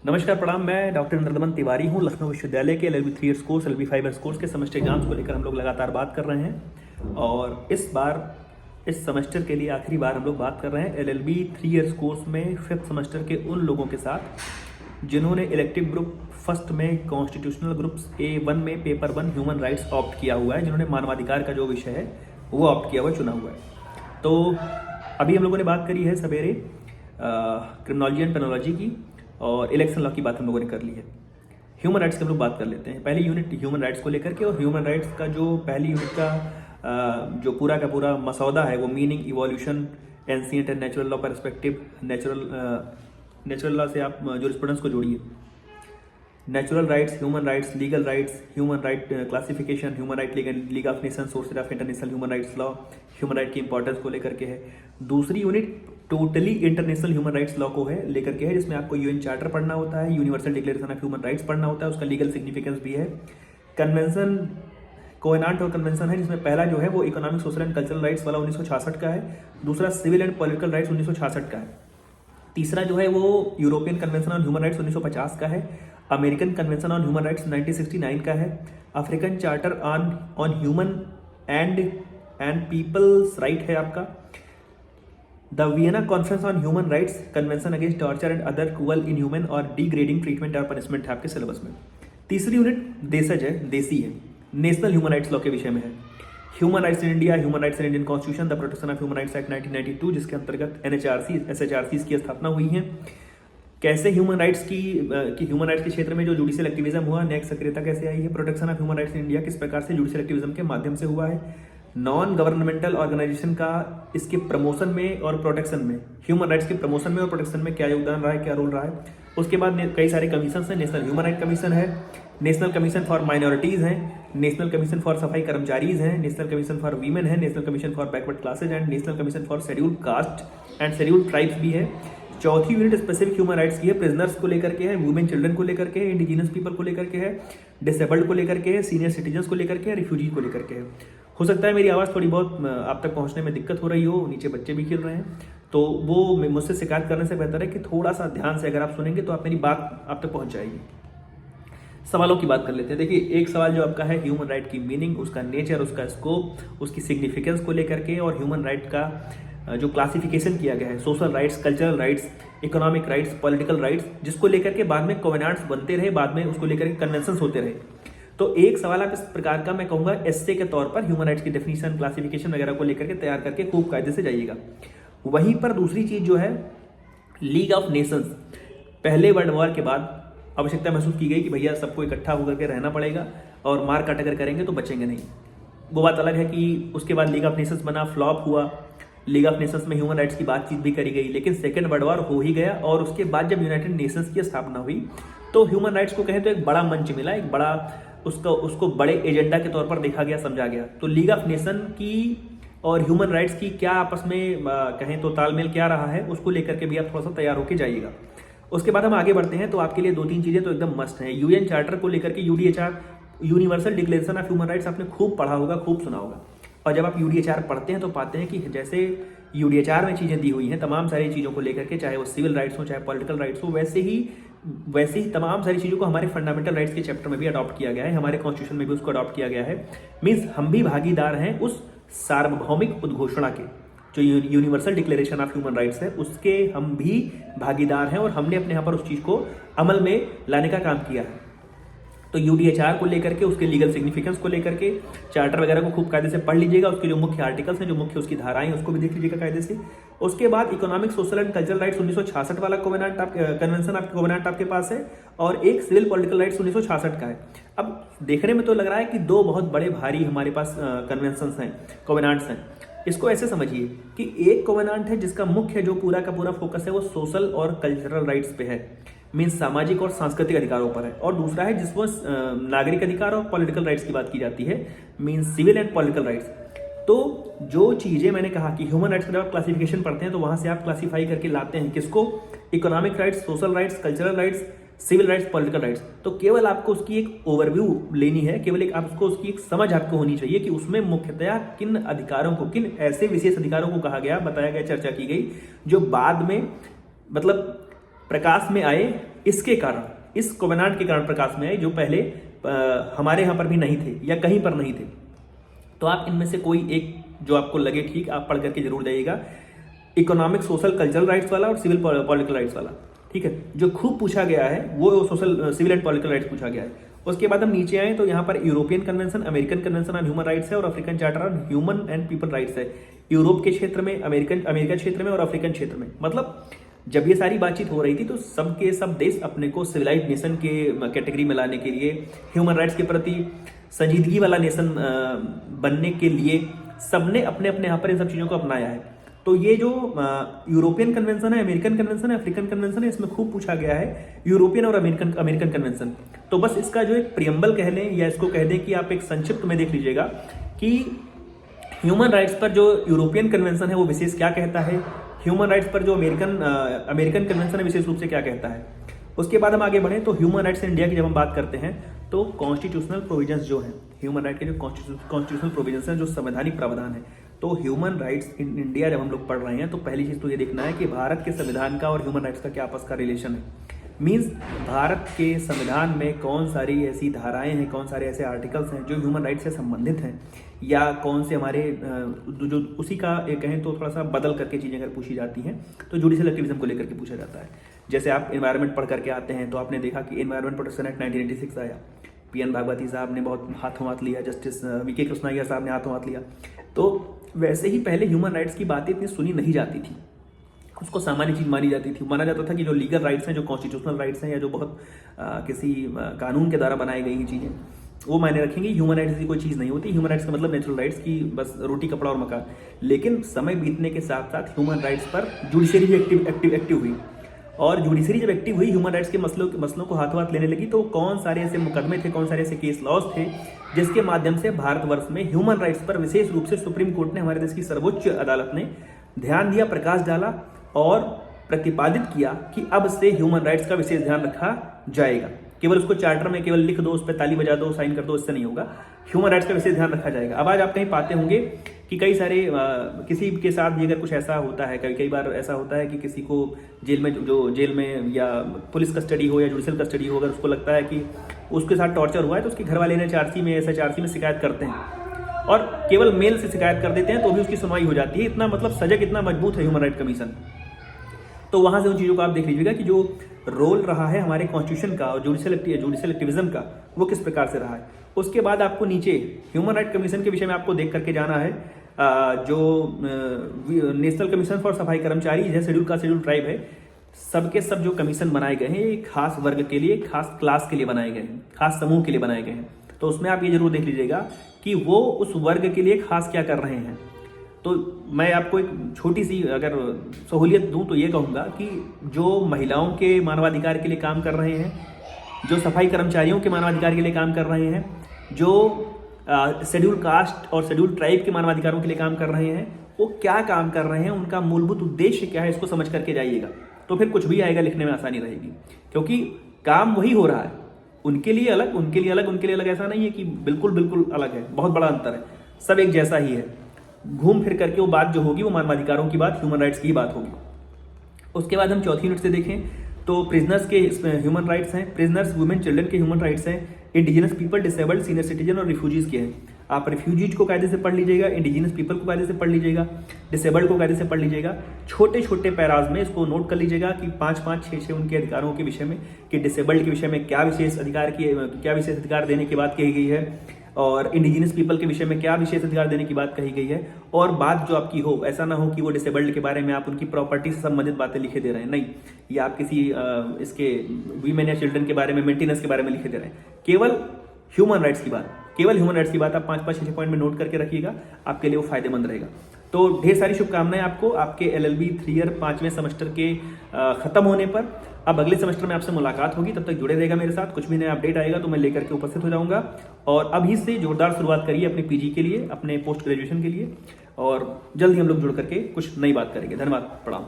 नमस्कार प्रणाम। मैं डॉक्टर नर्दमन तिवारी हूँ। लखनऊ विश्वविद्यालय के LLB 3 years course LLB 5 years course के सेमेस्टर एग्जाम्स को लेकर हम लोग लगातार बात कर रहे हैं और इस बार इस सेमेस्टर के लिए आखिरी बार हम लोग बात कर रहे हैं LLB 3 ईयर्स कोर्स में 5th सेमेस्टर के उन लोगों के साथ जिन्होंने इलेक्टिव ग्रुप फर्स्ट में कॉन्स्टिट्यूशनल ग्रुप्स A1 में पेपर 1 ह्यूमन राइट्स ऑप्ट किया हुआ है, जिन्होंने मानवाधिकार का जो विषय है वो ऑप्ट किया हुआ चुना हुआ है। तो अभी हम लोगों ने बात करी है सवेरे क्रिमिनोलॉजी एंड पेनोलॉजी की और इलेक्शन लॉ की बात हम लोगों ने कर ली है। ह्यूमन राइट्स के हम लोग बात कर लेते हैं। पहली यूनिट ह्यूमन राइट्स को लेकर के, और ह्यूमन राइट्स का जो पहली यूनिट का जो पूरा का पूरा मसौदा है वो meaning, evolution, ancient and natural law perspective. Natural law से आप जूरिस्प्रूडेंस को जोड़िए। Natural rights, human rights, legal rights, human right classification, human right league of nation, sources of international human rights law, human right की importance को लेकर के है। दूसरी unit totally international human rights law को है लेकर के है, जिसमें आपको यूएन चार्टर पढ़ना होता है, universal declaration of human rights पढ़ना होता है, उसका लीगल सिग्निफिकेंस भी है। कन्वेंशन, कोवेनांट और कन्वेंशन है, जिसमें पहला जो है वो economic, social and cultural rights वाला 1966 का है, दूसरा सिविल एंड पॉलिटिकल राइट्स 1966 का है, तीसरा जो है वो European convention on human rights 1950 का है, American convention on human rights 1969 का है, African charter on human and peoples right है आपका, the Vienna conference on human rights convention against torture and other cruel, inhuman और डिग्रेडिंग ट्रीटमेंट और punishment है आपके सिलेबस में। तीसरी यूनिट देशज है, देसी है, नेशनल ह्यूमन राइट्स लॉ के विषय में है। Human rights in India, human rights in Indian constitution, the protection of human rights act 1992, जिसके अंतर्गत SHRCs की स्थापना हुई है। कैसे ह्यूमन राइट्स की ह्यूमन राइट्स के क्षेत्र में जो जुडिशियल एक्टिविज्म हुआ, नेक्स्ट सक्रियता कैसे आई है। Protection of human rights in India किस प्रकार से जुडिशियल एक्टिविज्म के माध्यम से हुआ है। नॉन गवर्नमेंटल ऑर्गेनाइजेशन का इसके प्रमोशन में और प्रोटेक्शन में, ह्यूमन राइट्स के प्रमोशन में और प्रोटेक्शन में क्या योगदान रहा है, क्या रोल रहा है। उसके बाद कई सारे कमीशन हैं। नेशनल ह्यूमन राइट कमीशन है, नेशनल कमीशन फॉर माइनॉरिटीज है, नेशनल कमीशन फॉर सफाई कर्मचारीज हैं, नेशनल कमीशन फॉर वीमेन है, national commission for backward classes and national commission for scheduled caste and scheduled tribes भी है। चौथी यूनिट स्पेसिफिक ह्यूमन राइट्स की है, प्रिजनर्स को लेकर के है, वुमेन चिल्ड्रन को लेकर के है, इंडिजिनस पीपल को लेकर के है, डिसेबल्ड को लेकर के है, सीनियर सिटीजन्स को लेकर के है, रिफ्यूजी को लेकर के है। हो सकता है मेरी आवाज़ थोड़ी बहुत आप तक पहुंचने में दिक्कत हो रही हो, नीचे बच्चे भी खेल रहे हैं, तो वो मुझसे शिकायत करने से बेहतर है कि थोड़ा सा ध्यान से अगर आप सुनेंगे तो आप मेरी बात आप तक पहुंच जाएगी। सवालों की बात कर लेते हैं। देखिए, एक सवाल जो आपका है ह्यूमन राइट की मीनिंग, उसका नेचर, उसका स्कोप, उसकी सिग्निफिकेंस को लेकर के, और ह्यूमन राइट का जो क्लासिफिकेशन किया गया है, social rights, cultural rights, economic rights, political rights, जिसको लेकर के बाद में कोवेनांट्स बनते रहे, बाद में उसको लेकर के कन्वेंशंस होते रहे। तो एक सवाल आप इस प्रकार का, मैं कहूंगा एस्से के तौर पर ह्यूमन राइट्स की डेफिनेशन, क्लासिफिकेशन वगैरह को लेकर के तैयार करके खूब कायदे से जाइएगा। वहीं पर दूसरी चीज जो है लीग ऑफ नेशंस, पहले वर्ल्ड वॉर के बाद आवश्यकता महसूस की गई कि भैया सबको इकट्ठा होकर के रहना पड़ेगा और मार काट अगर करेंगे तो बचेंगे नहीं। वो बात अलग है कि उसके बाद लीग ऑफ नेशंस बना, फ्लॉप हुआ। लीग ऑफ नेशंस में ह्यूमन राइट्स की बातचीत भी करी गई, लेकिन सेकेंड वर्ल्ड वॉर हो ही गया और उसके बाद जब यूनाइटेड नेशंस की स्थापना हुई तो ह्यूमन राइट्स को कहें तो एक बड़ा मंच मिला, एक बड़ा उसको बड़े एजेंडा के तौर पर देखा गया, समझा गया। तो लीग ऑफ नेशन की और ह्यूमन राइट्स की क्या आपस में कहें तो तालमेल क्या रहा है, उसको लेकर के भी आप थोड़ा सा तैयार होकर जाइएगा। उसके बाद हम आगे बढ़ते हैं। तो आपके लिए 2-3 चीजें तो एकदम मस्ट हैं। यूएन चार्टर को लेकर के, UDHR, universal declaration of human rights, आपने खूब पढ़ा होगा, खूब सुना होगा। और जब आप UDHR पढ़ते हैं तो पाते हैं कि जैसे UDHR में चीजें दी हुई हैं तमाम सारी चीजों को लेकर के, चाहे वो सिविल राइट्स हो, चाहे पॉलिटिकल राइट्स हो, वैसे ही तमाम सारी चीजों को हमारे फंडामेंटल राइट्स के चैप्टर में भी अडॉप्ट किया गया है, हमारे कॉन्स्टिट्यूशन में भी उसको अडॉप्ट किया गया है। मीन्स हम भी भागीदार हैं उस सार्वभौमिक उद्घोषणा के, जो universal declaration of human rights है, उसके हम भी भागीदार हैं और हमने अपने यहाँ पर उस चीज को अमल में लाने का काम किया है। तो UDHR को लेकर के, उसके लीगल सिग्निफिकेंस को लेकर के, चार्टर वगैरह को खूब कायदे से पढ़ लीजिएगा, उसके जो मुख्य आर्टिकल्स हैं, जो मुख्य उसकी धाराएं हैं, उसको भी देख लीजिएगा कायदे से। उसके बाद economic, social and cultural rights 1966 वाला कन्वेंशन आपके कोवेनांट आपके पास है, और एक सिविल पॉलिटिकल राइट्स 1966 का है। अब देखने में तो लग रहा है कि दो बहुत बड़े भारी हमारे पास कन्वेंशंस हैं, कोवेनांट्स हैं। इसको ऐसे समझिए कि एक कोवेनांट है जिसका मुख्य जो पूरा का पूरा फोकस है वो सोशल और कल्चरल राइट्स पे है, मीन्स सामाजिक और सांस्कृतिक अधिकारों पर है, और दूसरा है जिसमें नागरिक अधिकार और पॉलिटिकल राइट्स की बात की जाती है, means civil and political rights. तो जो चीजें मैंने कहा कि ह्यूमन राइट्स का आप क्लासिफिकेशन पढ़ते हैं तो वहां से आप क्लासिफाई करके लाते हैं किसको, economic rights, social rights, cultural rights, civil rights, political rights. तो केवल आपको उसकी एक ओवरव्यू लेनी है, केवल एक आपको उसकी एक समझ आपको होनी चाहिए कि उसमें मुख्यतया किन अधिकारों को, किन ऐसे विशेष अधिकारों को कहा गया, बताया गया, चर्चा की गई, जो बाद में मतलब प्रकाश में आए इसके कारण, इस कोवेनांट के कारण प्रकाश में आए, जो पहले हमारे यहाँ पर भी नहीं थे या कहीं पर नहीं थे। तो आप इनमें से कोई एक जो आपको लगे ठीक, आप पढ़ करके जरूर जाइएगा। इकोनॉमिक, सोशल, कल्चरल राइट्स वाला और सिविल पॉलिटिकल राइट्स वाला, ठीक है। जो खूब पूछा गया है वो social, civil and political rights पूछा गया है। उसके बाद हम नीचे आए तो यहाँ पर European convention, American convention on human rights है और African charter on human and people rights है। यूरोप के क्षेत्र में, अमेरिका क्षेत्र में और अफ्रीकन क्षेत्र में। मतलब जब ये सारी बातचीत हो रही थी तो सब के सब देश अपने को सिविलाइज्ड नेशन के कैटेगरी में लाने के लिए, ह्यूमन राइट्स के प्रति संजीदगी वाला नेशन बनने के लिए सबने अपने अपने यहाँ पर इन सब चीज़ों को अपनाया है। तो ये जो यूरोपियन कन्वेंशन है, अमेरिकन कन्वेंशन है, अफ्रीकन कन्वेंशन है, इसमें खूब पूछा गया है यूरोपियन और अमेरिकन कन्वेंशन। तो बस इसका जो एक प्रियम्बल कह लें या इसको कह दें कि आप एक संक्षिप्त में देख लीजिएगा कि ह्यूमन राइट्स पर जो यूरोपियन कन्वेंशन है वो विशेष क्या कहता है, ह्यूमन राइट्स पर जो अमेरिकन कन्वेंशन है विशेष रूप से क्या कहता है। उसके बाद हम आगे बढ़ें तो ह्यूमन राइट्स इन इंडिया की जब हम बात करते हैं तो कॉन्स्टिट्यूशनल प्रोविजंस जो हैं, ह्यूमन राइट के जो कॉन्स्टिट्यूशनल प्रोविजंस हैं, जो संवैधानिक प्रावधान है, तो ह्यूमन राइट्स इन इंडिया जब हम लोग पढ़ रहे हैं तो पहली चीज़ तो ये देखना है कि भारत के संविधान का और ह्यूमन राइट्स का क्या आपस का रिलेशन है। मीन्स भारत के संविधान में कौन सारी ऐसी धाराएं हैं, कौन सारे ऐसे आर्टिकल्स हैं जो ह्यूमन राइट्स से संबंधित हैं, या कौन से हमारे जो उसी का कहें तो थोड़ा सा बदल करके चीज़ें अगर पूछी जाती हैं तो जुडिशियल एक्टिविज्म को लेकर के पूछा जाता है। जैसे आप एनवायरनमेंट पढ़ करके आते हैं तो आपने देखा कि एनवायरनमेंट प्रोटेक्शन एक्ट 1986 आया, पीएन भागवती साहब ने बहुत हाथों हाथ लिया, जस्टिस वीके कृष्णा साहब ने हाथों हाथ लिया। तो वैसे ही पहले ह्यूमन राइट्स की बातें इतनी सुनी नहीं जाती थी, उसको सामान्य चीज़ मानी जाती थी। माना जाता था कि जो लीगल राइट्स हैं, जो कॉन्स्टिट्यूशनल राइट्स हैं, या जो बहुत किसी कानून के द्वारा बनाई गई चीज़ें वो मायने रखेंगी। ह्यूमन राइट्स की कोई चीज़ नहीं होती। ह्यूमन राइट्स का मतलब नेचुरल राइट्स की बस रोटी कपड़ा और मकान। लेकिन समय बीतने के साथ साथ ह्यूमन राइट्स पर जुडिशरी भी एक्टिव हुई, और जुडिशरी जब एक्टिव हुई, ह्यूमन राइट्स के मसलों को हाथों हाथ लेने लगी, तो कौन सारे ऐसे मुकदमे थे, कौन सारे ऐसे केस लॉज थे जिसके माध्यम से भारतवर्ष में ह्यूमन राइट्स पर विशेष रूप से सुप्रीम कोर्ट ने, हमारे देश की सर्वोच्च अदालत ने ध्यान दिया, प्रकाश डाला और प्रतिपादित किया कि अब से ह्यूमन राइट्स का विशेष ध्यान रखा जाएगा। केवल उसको चार्टर में केवल लिख दो, उस पर ताली बजा दो, साइन कर दो, इससे नहीं होगा। ह्यूमन राइट्स का विशेष ध्यान रखा जाएगा। अब आज आप कहीं पाते होंगे कि कई सारे किसी के साथ भी अगर कुछ ऐसा होता है, कई बार ऐसा होता है कि किसी को जेल में या पुलिस कस्टडी हो या जुडिशियल कस्टडी हो, अगर उसको लगता है कि उसके साथ टॉर्चर हुआ है तो उसके घर वाले ने SHRC में शिकायत करते हैं, और केवल मेल से शिकायत कर देते हैं तो भी उसकी सुनवाई हो जाती है। इतना मतलब सजग, इतना मजबूत है ह्यूमन राइट कमीशन। तो वहां से उन चीज़ों को आप देख लीजिएगा कि जो रोल रहा है हमारे कॉन्स्टिट्यूशन का और जुडिशियल एक्टिविज्म का, वो किस प्रकार से रहा है। उसके बाद आपको नीचे ह्यूमन राइट कमीशन के विषय में आपको देख करके जाना है। जो नेशनल कमीशन फॉर सफाई कर्मचारी है, शेड्यूल ट्राइब है, सबके सब जो कमीशन बनाए गए हैं एक खास वर्ग के लिए, खास क्लास के लिए बनाए गए हैं, खास समूह के लिए बनाए गए हैं। तो उसमें आप ये जरूर देख लीजिएगा कि वो उस वर्ग के लिए खास क्या कर रहे हैं। तो मैं आपको एक छोटी सी अगर सहूलियत दूं तो ये कहूँगा कि जो महिलाओं के मानवाधिकार के लिए काम कर रहे हैं, जो सफाई कर्मचारियों के मानवाधिकार के लिए काम कर रहे हैं, जो शेड्यूल कास्ट और शेड्यूल ट्राइब के मानवाधिकारों के लिए काम कर रहे हैं, वो क्या काम कर रहे हैं, उनका मूलभूत उद्देश्य क्या है, इसको समझ करके जाइएगा। तो फिर कुछ भी आएगा, लिखने में आसानी रहेगी, क्योंकि काम वही हो रहा है। उनके लिए अलग, उनके लिए अलग, उनके लिए अलग ऐसा नहीं है कि बिल्कुल अलग है, बहुत बड़ा अंतर है, सब एक जैसा ही है। घूम फिर करके वो बात जो होगी वो मानवाधिकारों की बात, ह्यूमन राइट्स की बात होगी। उसके बाद हम चौथी यूनिट से देखें तो प्रिजनर्स के ह्यूमन राइट्स हैं, प्रिजनर्स, वुमेन, चिल्ड्रन के ह्यूमन राइट्स हैं, indigenous people, disabled, senior citizen और रिफ्यूजीज के हैं। आप रिफ्यूजीज को कायदे से पढ़ लीजिएगा, इंडिजिनस पीपल को कायदे से पढ़ लीजिएगा, डिसेबल्ड को कायदे से पढ़ लीजिएगा। छोटे छोटे पैराज में इसको नोट कर लीजिएगा कि 5-5, 6-6 उनके अधिकारों के विषय में, कि डिसेबल्ड के विषय में क्या विशेष अधिकार देने की बात कही गई है, और इंडिजिनस पीपल के विषय में क्या विशेष अधिकार देने की बात कही गई है। और बात जो आपकी हो, ऐसा ना हो कि वो डिसेबल्ड के बारे में आप उनकी प्रॉपर्टी से संबंधित बातें लिखे दे रहे हैं, नहीं, या आप किसी इसके वीमेन या चिल्ड्रन के बारे में, मेंटेनेंस के बारे में लिखे दे रहे हैं। केवल ह्यूमन राइट्स की बात आप 5-5, 6-6 पॉइंट में नोट करके रखिएगा, आपके लिए वो फायदेमंद रहेगा। तो ढेर सारी शुभकामनाएं आपको आपके LLB 3 ईयर 5वें सेमेस्टर के खत्म होने पर। अब अगले सेमेस्टर में आपसे मुलाकात होगी, तब तक जुड़े रहेगा मेरे साथ। कुछ भी नया अपडेट आएगा तो मैं लेकर के उपस्थित हो जाऊंगा। और अभी से जोरदार शुरुआत करिए अपने PG के लिए, अपने पोस्ट ग्रेजुएशन के लिए, और जल्द ही हम लोग जुड़ करके कुछ नई बात करेंगे। धन्यवाद, प्रणाम।